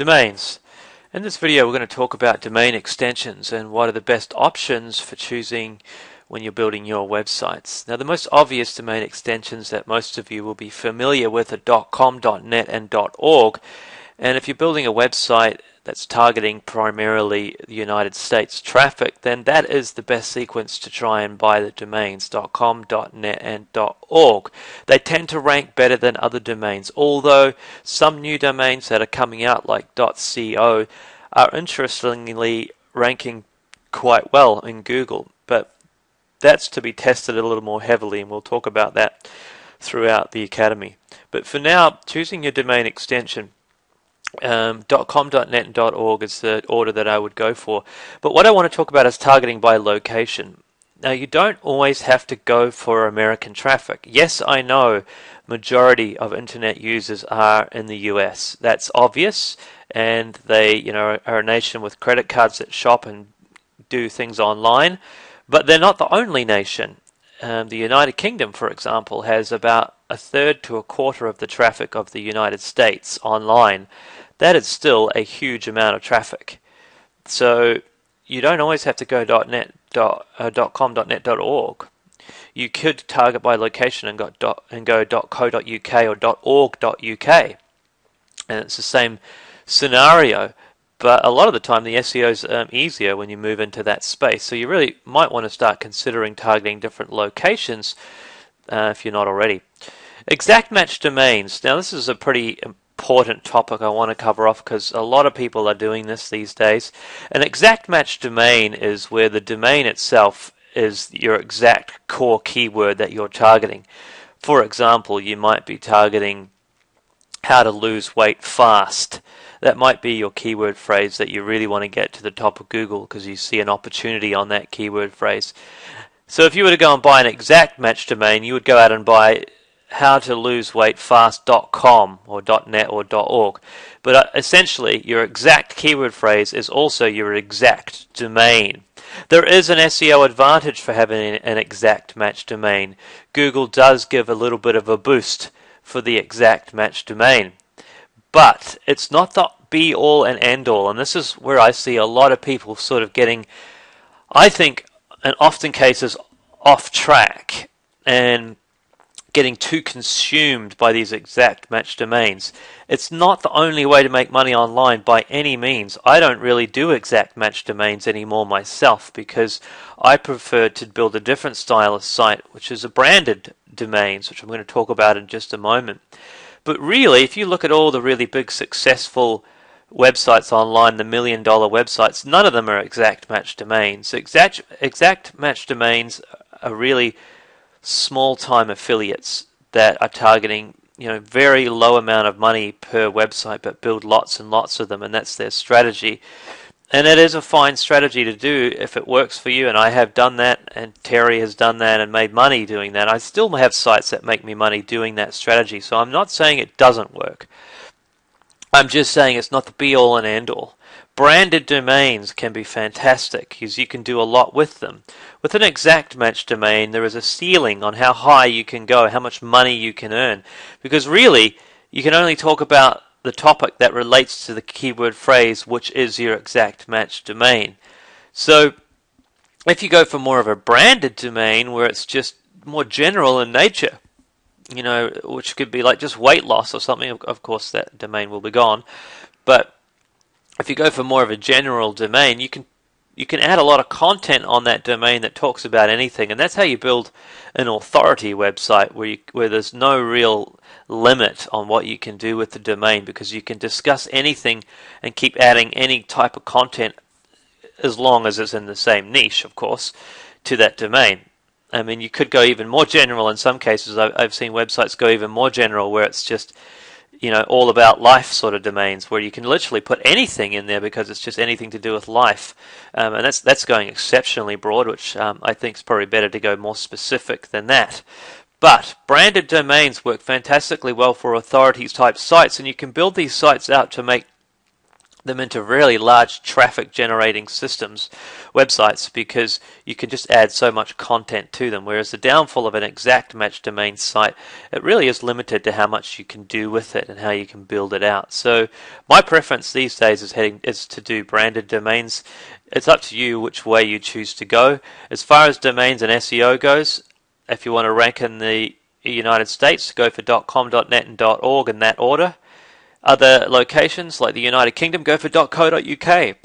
Domains. In this video we're going to talk about domain extensions and what are the best options for choosing when you're building your websites. Now the most obvious domain extensions that most of you will be familiar with are .com, .net and .org, and if you're building a website that's targeting primarily the United States traffic, then that is the best sequence to try and buy the domains .com, .net and .org. They tend to rank better than other domains, although some new domains that are coming out like .co are interestingly ranking quite well in Google, but that's to be tested a little more heavily, and we'll talk about that throughout the Academy. But for now, choosing your domain extension, .com, .net and .org is the order that I would go for. But what I want to talk about is targeting by location. Now you don't always have to go for American traffic. Yes, I know majority of internet users are in the US. That's obvious, and they are a nation with credit cards that shop and do things online, but they're not the only nation. The United Kingdom, for example, has about a third to a quarter of the traffic of the United States online. That is still a huge amount of traffic. So you don't always have to go .net, .com, .net, .org. You could target by location and go .co.uk or .org.uk. And it's the same scenario, but a lot of the time the SEO is easier when you move into that space. So you really might want to start considering targeting different locations if you're not already. Exact match domains. Now this is a pretty important topic I want to cover off because a lot of people are doing this these days. An exact match domain is where the domain itself is your exact core keyword that you're targeting. For example, you might be targeting how to lose weight fast. That might be your keyword phrase that you really want to get to the top of Google because you see an opportunity on that keyword phrase. So if you were to go and buy an exact match domain, you would go out and buy howtoloseweightfast.com or .net or .org. But essentially, your exact keyword phrase is also your exact domain. There is an SEO advantage for having an exact match domain. Google does give a little bit of a boost for the exact match domain. But it's not the be-all and end-all, and this is where I see a lot of people sort of getting, I think, in often cases, off track and getting too consumed by these exact match domains. It's not the only way to make money online by any means. I don't really do exact match domains anymore myself because I prefer to build a different style of site, which is a branded domains, which I'm going to talk about in just a moment. But really, if you look at all the really big successful websites online, the $1 million websites, none of them are exact match domains. Exact match domains are really small-time affiliates that are targeting very low amount of money per website but build lots and lots of them, and that's their strategy. And it is a fine strategy to do if it works for you, and I have done that, and Terry has done that and made money doing that. I still have sites that make me money doing that strategy, so I'm not saying it doesn't work. I'm just saying it's not the be-all and end-all. Branded domains can be fantastic because you can do a lot with them. With an exact match domain, there is a ceiling on how high you can go, how much money you can earn. Because really, you can only talk about the topic that relates to the keyword phrase, which is your exact match domain. So, if you go for more of a branded domain where it's just more general in nature, which could be like just weight loss or something, of course that domain will be gone. But if you go for more of a general domain, you can add a lot of content on that domain that talks about anything, and that's how you build an authority website where there's no real limit on what you can do with the domain because you can discuss anything and keep adding any type of content as long as it's in the same niche, of course, to that domain. I mean, you could go even more general in some cases. I've seen websites go even more general where it's just all about life sort of domains where you can literally put anything in there because it's just anything to do with life. And that's going exceptionally broad, which I think is probably better to go more specific than that. But branded domains work fantastically well for authorities type sites, and you can build these sites out to make them into really large traffic generating systems, websites, because you can just add so much content to them. Whereas the downfall of an exact match domain site, it really is limited to how much you can do with it and how you can build it out. So my preference these days is to do branded domains. It's up to you which way you choose to go. As far as domains and SEO goes, if you want to rank in the United States, go for .com, .net and .org in that order. Other locations like the United Kingdom, go for .co.uk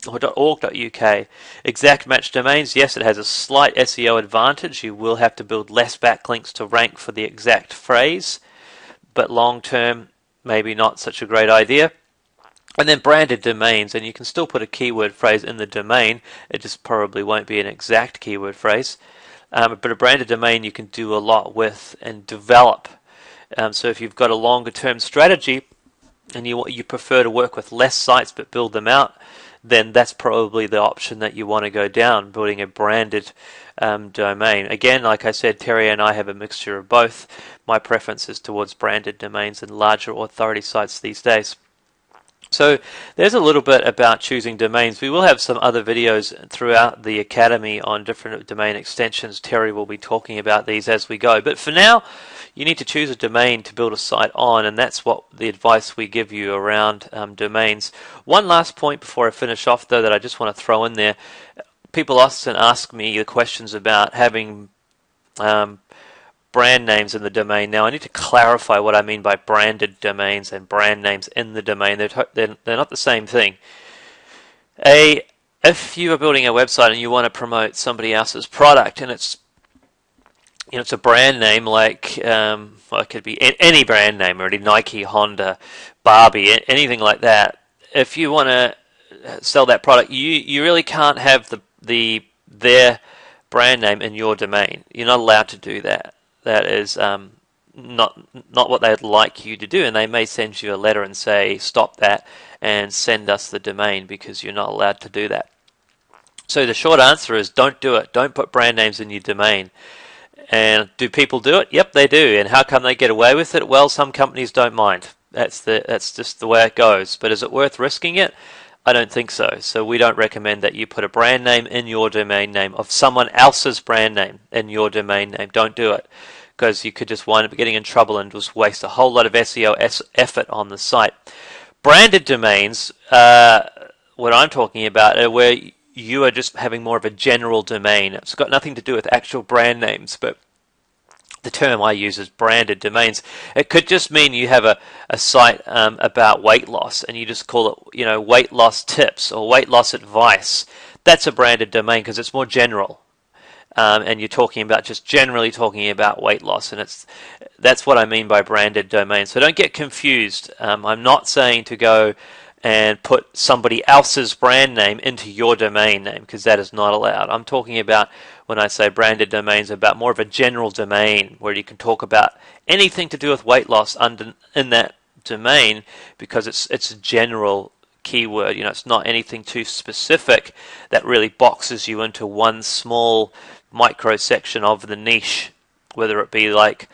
or .org.uk. Exact match domains, yes, it has a slight SEO advantage. You will have to build less backlinks to rank for the exact phrase, but long term, maybe not such a great idea. And then branded domains, and you can still put a keyword phrase in the domain. It just probably won't be an exact keyword phrase. But a branded domain you can do a lot with and develop. So if you've got a longer term strategy, and you prefer to work with less sites but build them out, then that's probably the option that you want to go down, building a branded domain. Again, like I said, Terry and I have a mixture of both. My preference is towards branded domains and larger authority sites these days. So there's a little bit about choosing domains. We will have some other videos throughout the Academy on different domain extensions. Terry will be talking about these as we go. But for now, you need to choose a domain to build a site on, and that's what the advice we give you around domains. One last point before I finish off, though, that I just want to throw in there. People often ask me the questions about having brand names in the domain. Now, I need to clarify what I mean by branded domains and brand names in the domain. They're not the same thing. If you are building a website and you want to promote somebody else's product, and it's a brand name like well, it could be any brand name, really, Nike, Honda, Barbie, anything like that. If you want to sell that product, you really can't have their brand name in your domain. You're not allowed to do that. That is not what they'd like you to do, and they may send you a letter and say, stop that and send us the domain, because you're not allowed to do that. So the short answer is don't do it. Don't put brand names in your domain. And do people do it? Yep, they do. And how come they get away with it? Well, some companies don't mind. That's just the way it goes. But is it worth risking it? I don't think so. So we don't recommend that you put a brand name in your domain name of someone else's brand name in your domain name. Don't do it, because you could just wind up getting in trouble and just waste a whole lot of SEO effort on the site. Branded domains, what I'm talking about, are where you are just having more of a general domain. It's got nothing to do with actual brand names, but the term I use is branded domains. It could just mean you have a site about weight loss, and you just call it, weight loss tips or weight loss advice. That's a branded domain because it's more general, and you're talking about just generally talking about weight loss, and that's what I mean by branded domain. So don't get confused. I'm not saying to go and put somebody else's brand name into your domain name, because that is not allowed. I'm talking about, when I say branded domains, about more of a general domain where you can talk about anything to do with weight loss in that domain, because it's a general keyword. It's not anything too specific that really boxes you into one small micro section of the niche, whether it be like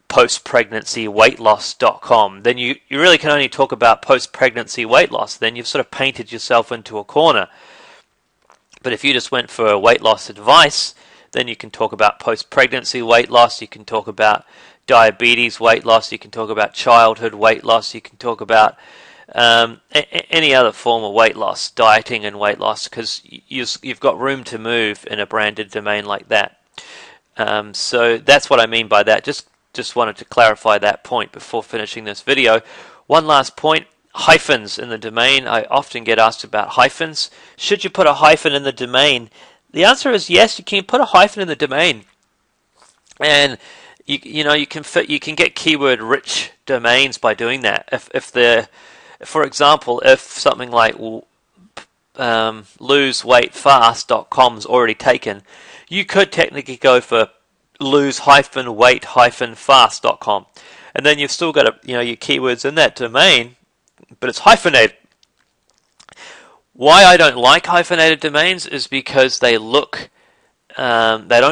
postpregnancyweightloss.com. Then you really can only talk about post-pregnancy weight loss. Then you've sort of painted yourself into a corner. But if you just went for weight loss advice, then you can talk about post-pregnancy weight loss, you can talk about diabetes weight loss, you can talk about childhood weight loss, you can talk about any other form of weight loss, dieting and weight loss, because you've got room to move in a branded domain like that. So that's what I mean by that. Just wanted to clarify that point before finishing this video. One last point, hyphens in the domain. I often get asked about hyphens. Should you put a hyphen in the domain? The answer is yes, you can put a hyphen in the domain. And you can get keyword rich domains by doing that. For example, if something like loseweightfast.com is already taken, you could technically go for lose-weight-fast.com, and then you've still got your keywords in that domain, but it's hyphenated. Why I don't like hyphenated domains is because they don't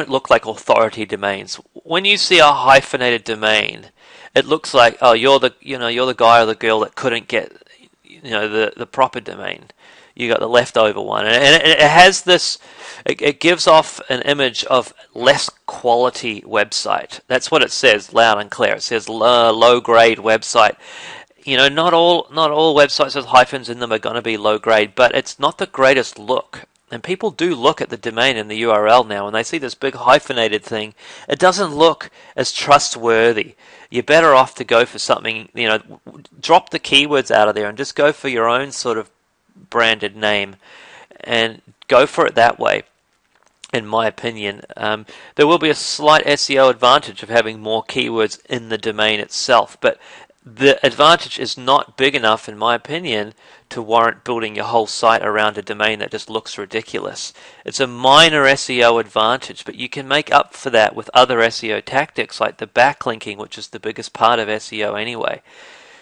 look like authority domains. When you see a hyphenated domain, it looks like, oh, you're the guy or the girl that couldn't get the proper domain. You got the leftover one, and it has this. It gives off an image of less quality website. That's what it says loud and clear. It says low grade website. Not all websites with hyphens in them are going to be low grade, but it's not the greatest look. And people do look at the domain and the URL now, and they see this big hyphenated thing. It doesn't look as trustworthy. You're better off to go for something, drop the keywords out of there and just go for your own sort of branded name and go for it that way. In my opinion, there will be a slight SEO advantage of having more keywords in the domain itself, but the advantage is not big enough, in my opinion, to warrant building your whole site around a domain that just looks ridiculous. It's a minor SEO advantage, but you can make up for that with other SEO tactics like the backlinking, which is the biggest part of SEO anyway.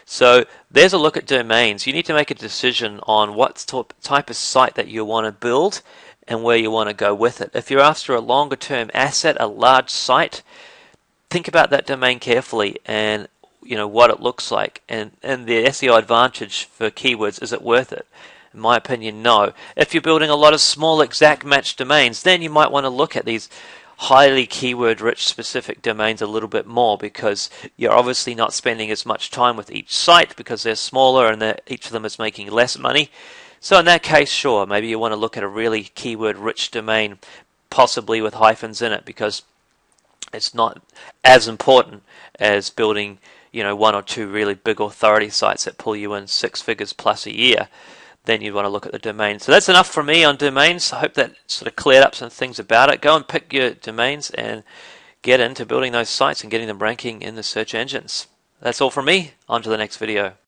So there's a look at domains. You need to make a decision on what type of site that you want to build and where you want to go with it. If you're after a longer term asset, a large site, think about that domain carefully and what it looks like, and the SEO advantage for keywords, is it worth it? In my opinion, no. If you're building a lot of small exact match domains, then you might want to look at these highly keyword rich specific domains a little bit more, because you're obviously not spending as much time with each site because they're smaller and each of them is making less money. So in that case, sure, maybe you want to look at a really keyword rich domain, possibly with hyphens in it, because it's not as important as building one or two really big authority sites that pull you in 6 figures plus a year. Then you'd want to look at the domain. So that's enough from me on domains. I hope that sort of cleared up some things about it. Go and pick your domains and get into building those sites and getting them ranking in the search engines. That's all from me. On to the next video.